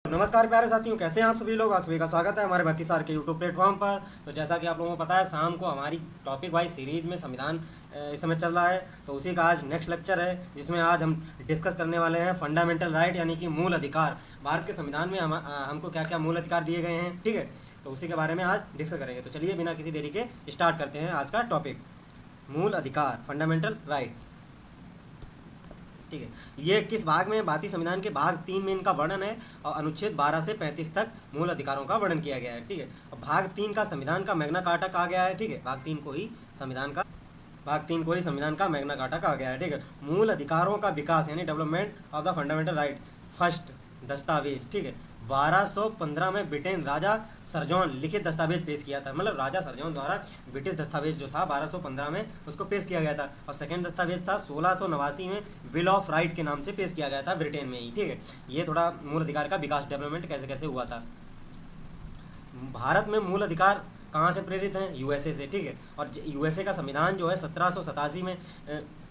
नमस्कार प्यारे साथियों, कैसे हैं आप सभी लोग। आप सभी का स्वागत है हमारे भक्ति सार के यूट्यूब प्लेटफॉर्म पर। तो जैसा कि आप लोगों को पता है, शाम को हमारी टॉपिक वाइज सीरीज में संविधान इस समय चल रहा है। तो उसी का आज नेक्स्ट लेक्चर है, जिसमें आज हम डिस्कस करने वाले हैं फंडामेंटल राइट यानी कि मूल अधिकार। भारत के संविधान में हमको क्या क्या मूल अधिकार दिए गए हैं, ठीक है। तो उसी के बारे में आज डिस्कस करेंगे। तो चलिए बिना किसी देरी के स्टार्ट करते हैं आज का टॉपिक, मूल अधिकार, फंडामेंटल राइट, ठीक है। ये किस भाग में? भारतीय संविधान के भाग 3 में इनका वर्णन है और अनुच्छेद 12 से 35 तक मूल अधिकारों का वर्णन किया गया है, ठीक है। और भाग 3 का संविधान का मैग्ना कार्टा कहा गया है, ठीक है। भाग 3 को ही संविधान का मैग्ना कार्टा कहा गया है, ठीक है। मूल अधिकारों का विकास यानी development of the fundamental right, first दस्तावेज, ठीक है। 1215 में ब्रिटेन राजा सरजॉन लिखित दस्तावेज पेश किया था। मतलब राजा सरजॉन द्वारा ब्रिटिश दस्तावेज जो था 1215 में उसको पेश किया गया था। और सेकेंड दस्तावेज था 1689 में बिल ऑफ राइट के नाम से पेश किया गया था ब्रिटेन में ही, ठीक है। ये थोड़ा मूल अधिकार का विकास, डेवलपमेंट कैसे कैसे हुआ था। भारत में मूल अधिकार कहाँ से प्रेरित हैं? यूएसए से, ठीक है। और यूएसए का संविधान जो है 1787 में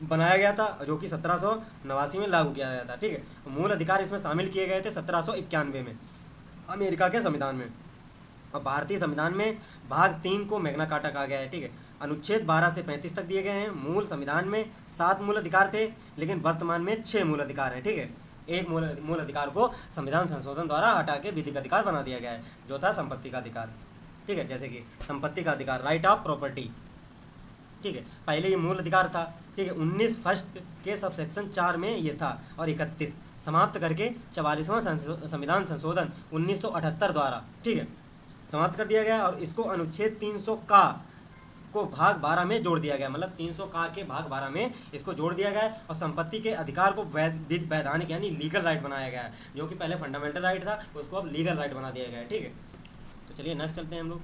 बनाया गया था, जो कि 1789 में लागू किया गया था, ठीक है। मूल अधिकार इसमें शामिल किए गए थे 1791 में अमेरिका के संविधान में। और भारतीय संविधान में भाग 3 को मैग्ना कार्टा कहा गया है, ठीक है। अनुच्छेद 12 से 35 तक दिए गए हैं। मूल संविधान में 7 मूल अधिकार थे, लेकिन वर्तमान में 6 मूल अधिकार हैं, ठीक है। एक मूल अधिकार को संविधान संशोधन द्वारा हटा के विधिक अधिकार बना दिया गया है, जो था संपत्ति का अधिकार, ठीक है। जैसे कि संपत्ति का अधिकार, राइट ऑफ प्रॉपर्टी, ठीक है। पहले ये मूल अधिकार था, ठीक है। 19 फर्स्ट के सबसेक्शन 4 में ये था और 31 समाप्त करके 44वां संविधान संशोधन 1978 द्वारा, ठीक है, समाप्त कर दिया गया। और इसको अनुच्छेद 300 का को भाग 12 में जोड़ दिया गया। मतलब 300 का के भाग 12 में इसको जोड़ दिया गया है। और संपत्ति के अधिकार को वैधानिक यानी लीगल राइट बनाया गया है, जो कि पहले फंडामेंटल राइट था, उसको अब लीगल राइट बना दिया गया है, ठीक है। तो चलिए नेक्स्ट चलते हैं हम लोग।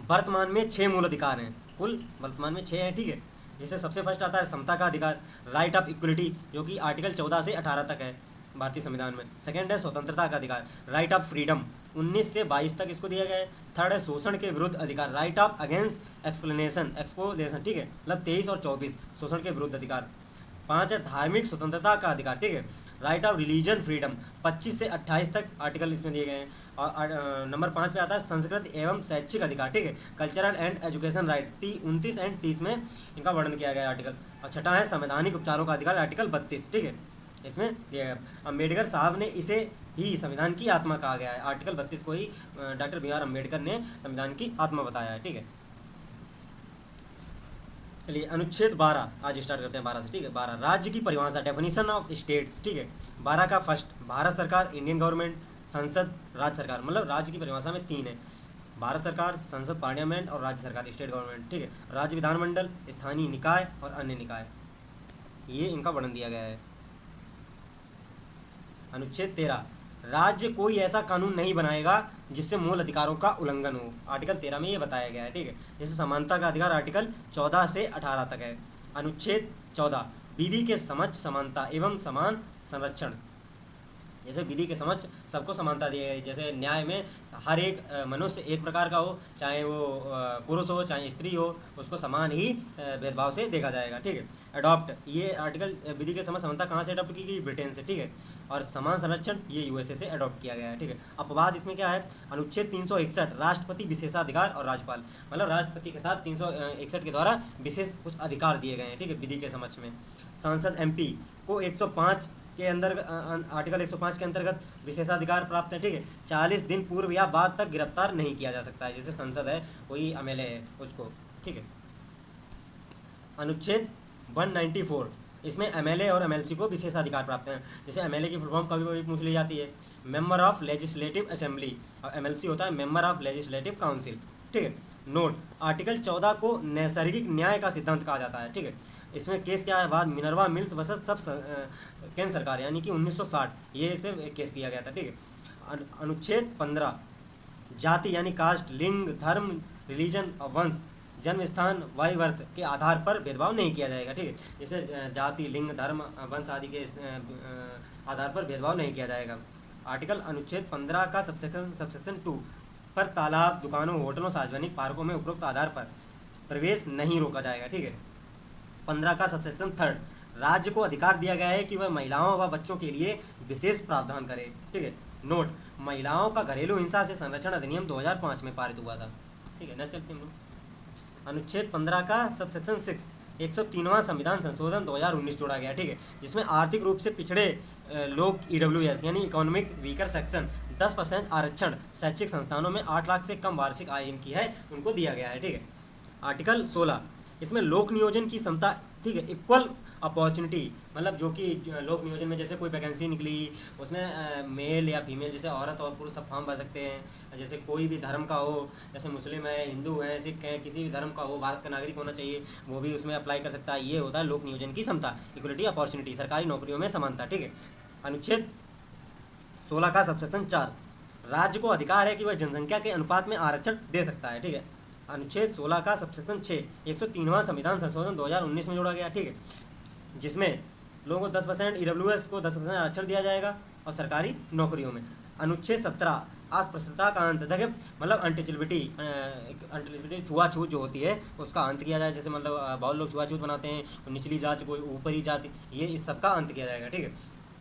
वर्तमान में 6 मूल अधिकार हैं, कुल वर्तमान में 6 हैं, ठीक है। जैसे सबसे फर्स्ट आता है समता का अधिकार, राइट ऑफ इक्वलिटी, जो कि आर्टिकल 14 से 18 तक है भारतीय संविधान में। सेकंड है स्वतंत्रता का अधिकार, राइट ऑफ फ्रीडम, 19 से 22 तक इसको दिया गया है। थर्ड है शोषण के विरुद्ध अधिकार, राइट ऑफ अगेंस्ट एक्सप्लेनेशन, ठीक है। मतलब 23 और 24 शोषण के विरुद्ध अधिकार। 5 है धार्मिक स्वतंत्रता का अधिकार, ठीक है, राइट ऑफ रिलीजन फ्रीडम, 25 से 28 तक आर्टिकल इसमें दिए गए हैं। और नंबर 5 पे आता है संस्कृत एवं शैक्षिक अधिकार, ठीक है, cultural and education right, 29 and 30 में इनका वर्णन किया गया है आर्टिकल। और छठा है संवैधानिक उपचारों का अधिकार, आर्टिकल 32, ठीक है, इसमें दिया गया। अम्बेडकर साहब ने इसे ही संविधान की आत्मा कहा गया है। आर्टिकल 32 को ही डॉक्टर बी आर अम्बेडकर ने संविधान की आत्मा बताया है, ठीक है। चलिए अनुच्छेद 12 आज स्टार्ट करते हैं 12 से, ठीक है। 12 राज्य की परिभाषा, डेफिनेशन ऑफ स्टेट्स, ठीक है। 12 का फर्स्ट भारत सरकार, इंडियन गवर्नमेंट, संसद, राज्य सरकार। मतलब राज्य की परिभाषा में 3 है, भारत सरकार, संसद पार्लियामेंट और राज्य सरकार स्टेट गवर्नमेंट, ठीक है। राज्य विधानमंडल, स्थानीय निकाय और अन्य निकाय, ये इनका वर्णन दिया गया है। अनुच्छेद 13 राज्य कोई ऐसा कानून नहीं बनाएगा जिससे मूल अधिकारों का उल्लंघन हो, आर्टिकल 13 में ये बताया गया है, ठीक है। जैसे समानता का अधिकार आर्टिकल 14 से 18 तक है। अनुच्छेद 14 विधि के समक्ष समानता एवं समान संरक्षण, जैसे विधि के समक्ष सबको समानता दी गई। जैसे न्याय में हर एक मनुष्य एक प्रकार का हो, चाहे वो पुरुष हो चाहे स्त्री हो, उसको समान ही भेदभाव से देखा जाएगा, ठीक है। अडॉप्ट, ये आर्टिकल विधि के समक्ष समानता कहाँ से अडॉप्ट की गई? ब्रिटेन से, ठीक है। और समान संरक्षण ये यूएसए से अडॉप्ट किया गया है, ठीक है। अपवाद इसमें क्या है? अनुच्छेद 361 राष्ट्रपति विशेषाधिकार और राज्यपाल, मतलब राष्ट्रपति के साथ 361 के द्वारा विशेष कुछ अधिकार दिए गए हैं, ठीक है, विधि के समक्ष में। सांसद एमपी को 105 के अंदर आर्टिकल 105 के अंतर्गत विशेषाधिकार प्राप्त है, ठीक है। 40 दिन पूर्व या बाद तक गिरफ्तार नहीं किया जा सकता है। जैसे संसद है, कोई एमएलए है उसको, ठीक है। अनुच्छेद 194 इसमें एमएलए और एमएलसी को विशेषाधिकार प्राप्त हैं। जैसे एमएलए की फुल फॉर्म कभी कभी पूछ ली जाती है, मेंबर ऑफ लेजिस्लेटिव असेंबली, और एमएलसी होता है मेंबर ऑफ लेजिस्लेटिव काउंसिल, ठीक है। नोट, आर्टिकल 14 को नैसर्गिक न्याय का सिद्धांत कहा जाता है, ठीक है। इसमें केस क्या है? बाद मिनर्वा मिल्स वर्सेस सब केंद्र सरकार यानी कि 1960 ये इस पर केस किया गया था, ठीक है। अनुच्छेद 15 जाति यानी कास्ट, लिंग, धर्म, रिलीजन और वंश, जन्म स्थान, वायु वर्त के आधार पर भेदभाव नहीं किया जाएगा, ठीक है। जैसे जाति, लिंग, धर्म, वंश आदि के आधार पर भेदभाव नहीं किया जाएगा। आर्टिकल अनुच्छेद 15 का सबसेक्शन 2 पर तालाब, दुकानों, होटलों, सार्वजनिक पार्कों में उपरोक्त आधार पर प्रवेश नहीं रोका जाएगा, ठीक है। 15 का सबसेक्शन 3 राज्य को अधिकार दिया गया है कि वह महिलाओं व बच्चों के लिए विशेष प्रावधान करे, ठीक है। नोट, महिलाओं का घरेलू हिंसा से संरक्षण अधिनियम 2005 में पारित हुआ था। ठीक है, नेक्स्ट चलते हैं हम लोग। अनुच्छेद 15 का सबसेक्शन 6 103वां संविधान संशोधन 2019 जोड़ा गया। ठीक है, जिसमें आर्थिक रूप से पिछड़े लोग EWS यानी इकोनॉमिक वीकर सेक्शन 10% आरक्षण शैक्षिक संस्थानों में 8 लाख से कम वार्षिक आय इनकी है उनको दिया गया है। ठीक है, आर्टिकल 16 इसमें लोक नियोजन की क्षमता। ठीक है, इक्वल अपॉर्चुनिटी, मतलब जो कि लोक नियोजन में जैसे कोई वैकेंसी निकली उसमें मेल या फीमेल जैसे औरत और पुरुष सब फॉर्म भर सकते हैं। जैसे कोई भी धर्म का हो, जैसे मुस्लिम है, हिंदू है, सिख है, किसी भी धर्म का हो, भारत का नागरिक होना चाहिए, वो भी उसमें अप्लाई कर सकता है। ये होता है लोक नियोजन की क्षमता, इक्वलिटी अपॉर्चुनिटी, सरकारी नौकरियों में समानता। ठीक है, अनुच्छेद 16 का सबसेक्शन 4 राज्य को अधिकार है कि वह जनसंख्या के अनुपात में आरक्षण दे सकता है। ठीक है, अनुच्छेद 16 का सबसेक्शन 6 103वां संविधान संशोधन 2019 में जोड़ा गया। ठीक है, जिसमें लोगों को 10% EWS को 10% आरक्षण दिया जाएगा और सरकारी नौकरियों में। अनुच्छेद 17 अस्पृश्यता का अंत, देखिए मतलब अनटचेबिलिटी छुआछूत जो होती है उसका अंत किया जाए। जैसे मतलब बहुत लोग छुआछूत बनाते हैं, निचली जाति कोई ऊपरी जाति, ये इस सब का अंत किया जाएगा। ठीक है,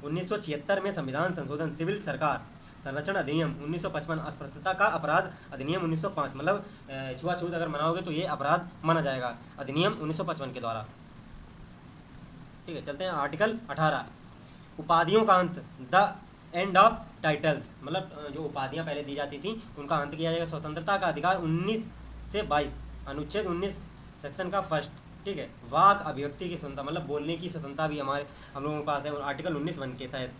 1976 में संविधान संशोधन सिविल सरकार संरक्षण अधिनियम 1955 अस्पृश्यता का अपराध अधिनियम 1905, मतलब छुआछूत अगर मनाओगे तो ये अपराध माना जाएगा अधिनियम 1955 के द्वारा। ठीक है, चलते हैं आर्टिकल 18 उपाधियों का अंत, द एंड ऑफ टाइटल्स, मतलब जो उपाधियां पहले दी जाती थी उनका अंत किया जाएगा। स्वतंत्रता का अधिकार 19 से 22 अनुच्छेद 19 सेक्शन का फर्स्ट। ठीक है, वाक अभिव्यक्ति की स्वतंत्रता, मतलब बोलने की स्वतंत्रता भी हम लोगों के पास है। आर्टिकल 19 वन के तहत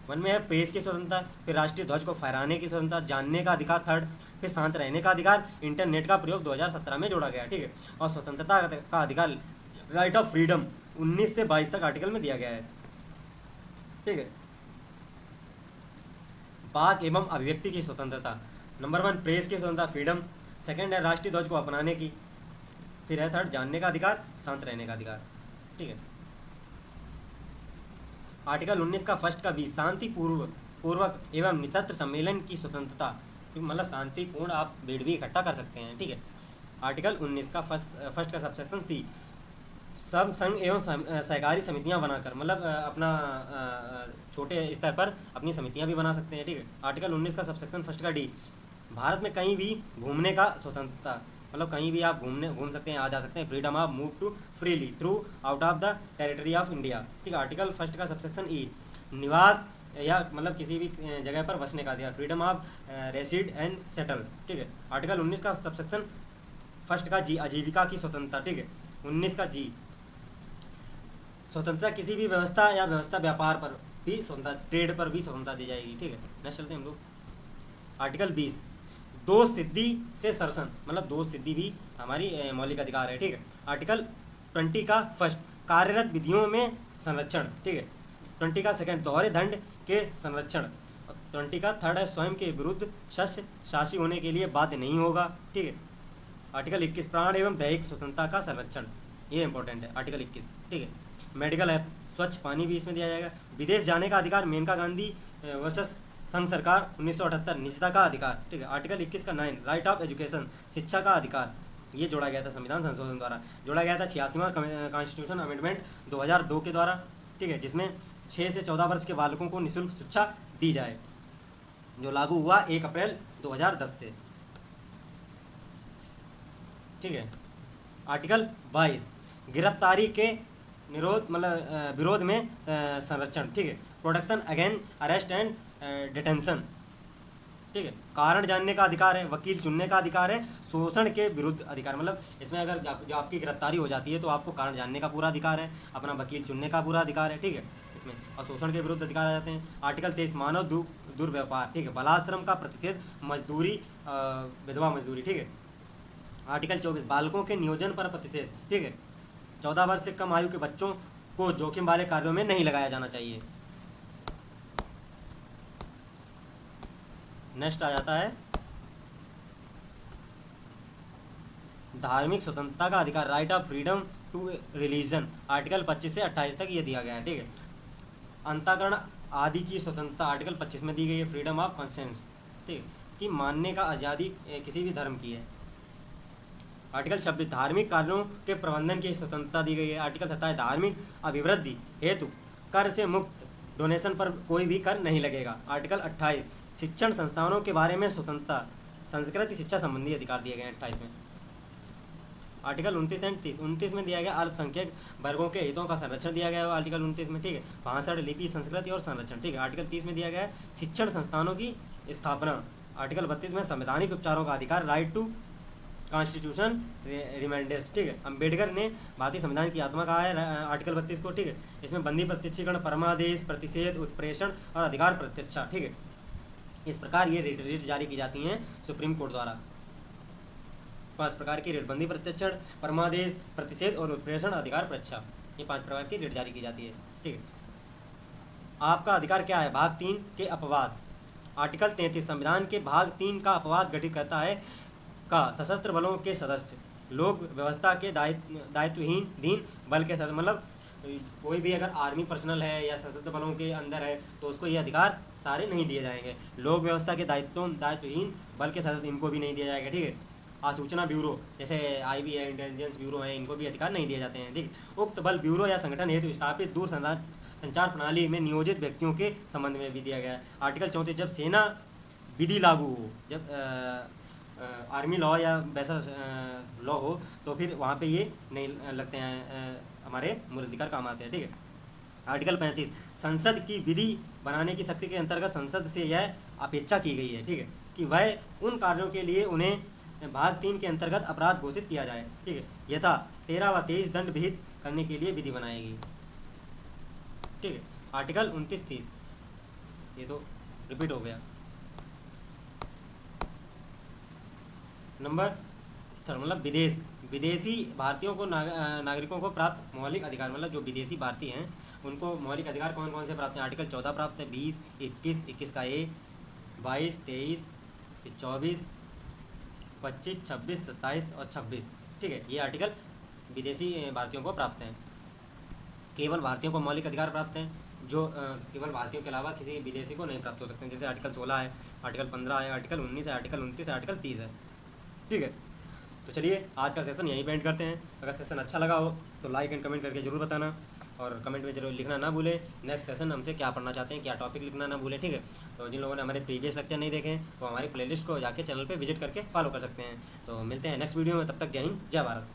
वन में है प्रेस की स्वतंत्रता, फिर राष्ट्रीय ध्वज को फहराने की स्वतंत्रता, जानने का अधिकार थर्ड, फिर शांत रहने का अधिकार, इंटरनेट का प्रयोग 2017 में जोड़ा गया। ठीक है, और स्वतंत्रता का अधिकार राइट ऑफ फ्रीडम 19 से 22 तक आर्टिकल में दिया गया है। ठीक है, वाक एवं अभिव्यक्ति की स्वतंत्रता, नंबर 1 प्रेस की स्वतंत्रता फ्रीडम, सेकंड है राष्ट्रीय ध्वज को अपनाने की, फिर है थर्ड जानने का अधिकार, शांत रहने का अधिकार। ठीक है, आर्टिकल 19 का फर्स्ट का भी शांति पूर्वक एवं निशस्त्र सम्मेलन की स्वतंत्रता, मतलब शांतिपूर्ण आप भीड़ भी इकट्ठा कर सकते हैं। ठीक है, आर्टिकल 19 का फर्स्ट का सबसेक्शन सी सब संघ एवं सहकारी समितियां बनाकर, मतलब अपना छोटे स्तर पर अपनी समितियां भी बना सकते हैं। ठीक है, आर्टिकल 19 का सबसेक्शन फर्स्ट का डी भारत में कहीं भी घूमने का स्वतंत्रता, मतलब कहीं भी आप घूम सकते हैं, आ जा सकते हैं। Freedom of move to freely throughout of the territory of India. ठीक है, आर्टिकल फर्स्ट का सबसेक्शन ई निवास या मतलब किसी भी जगह पर बसने का अधिकार, फ्रीडम ऑफ रेसिड एंड सेटल। ठीक है, आर्टिकल 19 का सबसेक्शन फर्स्ट का जी आजीविका की स्वतंत्रता। ठीक है, 19 का जी स्वतंत्रता किसी भी व्यवस्था या व्यवस्था व्यापार पर भी स्वतंत्रता, ट्रेड पर भी स्वतंत्रता दी जाएगी। ठीक है, नेक्स्ट चलते हैं हम लोग। आर्टिकल 20 दोष सिद्धि से सरसन, मतलब दोष सिद्धि भी हमारी मौलिक अधिकार है। ठीक है, आर्टिकल 20 का फर्स्ट कार्यरत विधियों में संरक्षण। ठीक है, 20 का सेकंड दोहरे दंड के संरक्षण, 20 का थर्ड है स्वयं के विरुद्ध शस्त्र शासी होने के लिए बाध्य नहीं होगा। ठीक है, आर्टिकल 21 प्राण एवं दैहिक स्वतंत्रता का संरक्षण, ये इंपॉर्टेंट है आर्टिकल 21। ठीक है, मेडिकल ऐप स्वच्छ पानी भी इसमें दिया जाएगा। विदेश जाने का अधिकार मेनका गांधी वर्सेस संघ सरकार 1978 निजता का अधिकार। ठीक है, आर्टिकल 21 का 9 राइट ऑफ एजुकेशन शिक्षा का अधिकार, ये जोड़ा गया था संविधान संशोधन द्वारा, जोड़ा गया था 86वां कॉन्स्टिट्यूशन अमेंडमेंट 2002 के द्वारा। ठीक है, जिसमें 6 से 14 वर्ष के बालकों को निःशुल्क शिक्षा दी जाए, जो लागू हुआ 1 अप्रैल 2010 से। ठीक है, आर्टिकल 22 गिरफ्तारी के निरोध मतलब विरोध में संरक्षण। ठीक है, protection against arrest and detention. ठीक है, कारण जानने का अधिकार है, वकील चुनने का अधिकार है, शोषण के विरुद्ध अधिकार, मतलब इसमें अगर जो आपकी गिरफ्तारी हो जाती है तो आपको कारण जानने का पूरा अधिकार है, अपना वकील चुनने का पूरा अधिकार है। ठीक है, इसमें और शोषण के विरुद्ध अधिकार आ जाते हैं। आर्टिकल 23 मानव दुर्व्यवहार। ठीक है, बलाश्रम का प्रतिषेध, मजदूरी विधवा मजदूरी। ठीक है, आर्टिकल 24 बालकों के नियोजन पर प्रतिषेध। ठीक है, 14 वर्ष से कम आयु के बच्चों को जोखिम वाले कार्यों में नहीं लगाया जाना चाहिए। नेक्स्ट आ जाता है धार्मिक स्वतंत्रता का अधिकार right of freedom to religion, article 25 से 28 तक ये दिया गया है। ठीक है, अंतःकरण आदि की स्वतंत्रता आर्टिकल 25 में दी गई है। फ्रीडम ऑफ कॉन्सेंस, ठीक है, कि मानने का आज़ादी किसी भी धर्म की है। आर्टिकल 26 धार्मिक कार्यों के प्रबंधन की स्वतंत्रता दी गई है। आर्टिकल 27 धार्मिक अभिवृद्धि हेतु कर से मुक्त डोनेशन पर कोई भी कर नहीं लगेगा। आर्टिकल 28 शिक्षण संस्थानों के बारे में स्वतंत्रता संस्कृति शिक्षा संबंधी अधिकार दिए गए हैं 28 में। आर्टिकल 29 एंड 30 29 में दिया गया अल्पसंख्यक वर्गों के हितों का संरक्षण दिया गया है आर्टिकल 29 में, ठीक है। 62 लिपि संस्कृति और संरक्षण, ठीक है। आर्टिकल 30 में दिया गया है शिक्षण संस्थानों की स्थापना। आर्टिकल 32 में संवैधानिक उपचारों का अधिकार, राइट टू कॉन्स्टिट्यूशन रिमाइंडर्स, ठीक है। अम्बेडकर ने भारतीय संविधान की आत्मा कहा है आर्टिकल 32 को, ठीक है। इसमें बंदी प्रत्यक्षीकरण, परमादेश, प्रतिषेध, उत्प्रेषण और अधिकार प्रत्यक्षा, ठीक है। इस प्रकार ये रिट जारी की जाती हैं सुप्रीम कोर्ट द्वारा। 5 प्रकार की रिट, बंदी प्रत्यक्षण, परमादेश, प्रतिषेध और उत्प्रेषण, अधिकार प्रत्यक्षा, ये 5 प्रकार की रिट जारी की जाती है, ठीक है। आपका अधिकार क्या है? भाग 3 के अपवाद। आर्टिकल 33 संविधान के भाग 3 का अपवाद गठित करता है का सशस्त्र बलों के सदस्य, लोक व्यवस्था के दायित्वहीन बल के सदस्य, मतलब कोई भी अगर आर्मी पर्सनल है या सशस्त्र बलों के अंदर है तो उसको ये अधिकार सारे नहीं दिए जाएंगे। लोक व्यवस्था के दायित्वहीन बल के सदस्य, इनको भी नहीं दिया जाएगा, ठीक है। आसूचना ब्यूरो जैसे IB है, इंटेलिजेंस ब्यूरो है, इनको भी अधिकार नहीं दिए जाते हैं, ठीक। उक्त बल ब्यूरो या संगठन हेतु स्थापित दूर संचार प्रणाली में नियोजित व्यक्तियों के संबंध में भी दिया गया है। आर्टिकल 34 जब सेना विधि लागू हो, जब आर्मी लॉ या वैसा लॉ हो तो फिर वहाँ पे ये नहीं लगते हैं, हमारे मूल अधिकार काम आते हैं, ठीक है। आर्टिकल 35 संसद की विधि बनाने की शक्ति के अंतर्गत संसद से यह अपेक्षा की गई है, ठीक है, कि वह उन कार्यों के लिए उन्हें भाग 3 के अंतर्गत अपराध घोषित किया जाए, ठीक है। यथा 13 व 23 दंड विहित करने के लिए विधि बनाएगी, ठीक है। आर्टिकल 29-30 ये तो रिपीट हो गया। नंबर 3 मतलब विदेशी भारतीयों को नागरिकों को प्राप्त मौलिक अधिकार, मतलब जो विदेशी भारतीय हैं उनको मौलिक अधिकार कौन कौन से प्राप्त हैं? आर्टिकल 14 प्राप्त है, 20, 21 का ए, 22, 23, 24, 25, 26, 27 और 26, ठीक है। ये आर्टिकल विदेशी भारतीयों को प्राप्त हैं। केवल भारतीयों को मौलिक अधिकार प्राप्त हैं, जो केवल भारतीयों के अलावा किसी विदेशी को नहीं प्राप्त हो सकते हैं। जैसे आर्टिकल 16 है, आर्टिकल 15 है, आर्टिकल 19 है, आर्टिकल 29 है, आर्टिकल 30 है, ठीक है। तो चलिए आज का सेशन यहीं पे एंड करते हैं। अगर सेशन अच्छा लगा हो तो लाइक एंड कमेंट करके जरूर बताना, और कमेंट में जरूर लिखना ना भूलें नेक्स्ट सेशन हमसे क्या पढ़ना चाहते हैं, क्या टॉपिक लिखना ना भूलें, ठीक है। तो जिन लोगों ने हमारे प्रीवियस लेक्चर नहीं देखे वो हमारी प्लेलिस्ट को जाके चैनल पे विजिट करके फॉलो कर सकते हैं। तो मिलते हैं नेक्स्ट वीडियो में, तब तक जय हिंद, जय भारत।